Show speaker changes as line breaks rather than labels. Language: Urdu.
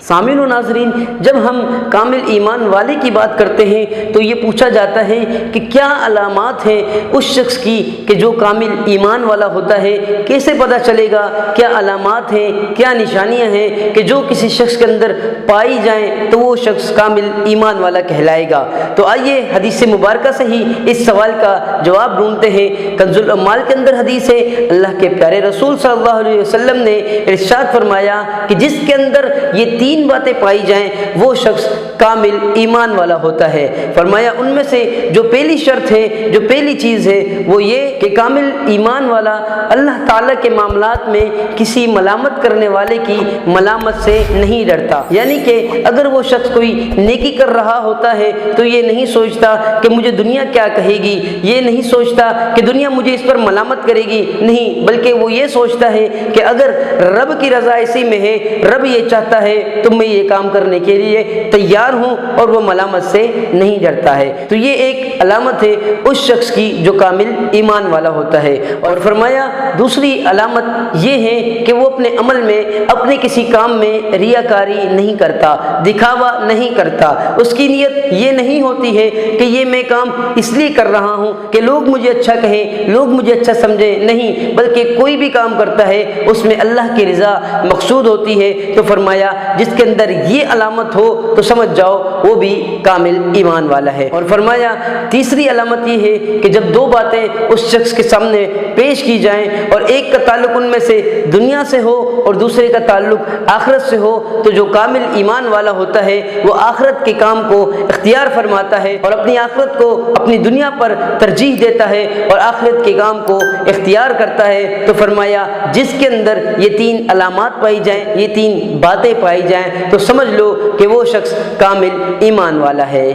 سامعین و ناظرین، جب ہم کامل ایمان والے کی بات کرتے ہیں تو یہ پوچھا جاتا ہے کہ کیا علامات ہیں اس شخص کی کہ جو کامل ایمان والا ہوتا ہے، کیسے پتہ چلے گا، کیا علامات ہیں، کیا نشانیاں ہیں کہ جو کسی شخص کے اندر پائی جائیں تو وہ شخص کامل ایمان والا کہلائے گا۔ تو آئیے حدیث مبارکہ سے ہی اس سوال کا جواب ڈھونڈتے ہیں۔ کنز الاموال کے اندر حدیث ہے، اللہ کے پیارے رسول صلی اللہ علیہ وسلم نے ارشاد فرمایا کہ جس کے اندر یہ تین باتیں پائی جائیں وہ شخص کامل ایمان والا ہوتا ہے۔ فرمایا ان میں سے جو پہلی شرط ہے، جو پہلی چیز ہے وہ یہ کہ کامل ایمان والا اللہ تعالیٰ کے معاملات میں کسی ملامت کرنے والے کی ملامت سے نہیں ڈرتا۔ یعنی کہ اگر وہ شخص کوئی نیکی کر رہا ہوتا ہے تو یہ نہیں سوچتا کہ مجھے دنیا کیا کہے گی، یہ نہیں سوچتا کہ دنیا مجھے اس پر ملامت کرے گی، نہیں، بلکہ وہ یہ سوچتا ہے کہ اگر رب کی رضا اسی میں ہے، رب یہ چاہتا ہے تو میں یہ کام کرنے کے لیے تیار ہوں، اور وہ ملامت سے نہیں ڈرتا ہے۔ تو یہ ایک علامت ہے اس شخص کی جو کامل ایمان والا ہوتا ہے۔ اور فرمایا دوسری علامت یہ ہے کہ وہ اپنے عمل میں، اپنے کسی کام میں ریاکاری نہیں کرتا، دکھاوا نہیں کرتا۔ اس کی نیت یہ نہیں ہوتی ہے کہ یہ میں کام اس لیے کر رہا ہوں کہ لوگ مجھے اچھا کہیں، لوگ مجھے اچھا سمجھیں، نہیں، بلکہ کوئی بھی کام کرتا ہے اس میں اللہ کی رضا مقصود ہوتی ہے۔ تو فرمایا جس کے اندر یہ علامت ہو تو سمجھ جاؤ وہ بھی کامل ایمان والا ہے۔ اور فرمایا تیسری علامت یہ ہے کہ جب دو باتیں اس شخص کے سامنے پیش کی جائیں اور ایک کا تعلق ان میں سے دنیا سے ہو اور دوسرے کا تعلق آخرت سے ہو، تو جو کامل ایمان والا ہوتا ہے وہ آخرت کے کام کو اختیار فرماتا ہے اور اپنی آخرت کو اپنی دنیا پر ترجیح دیتا ہے اور آخرت کے کام کو اختیار کرتا ہے۔ تو فرمایا جس کے اندر یہ تین علامات پائی جائیں، یہ تین باتیں پائی جائیں، تو سمجھ لو کہ وہ شخص کامل ایمان والا ہے۔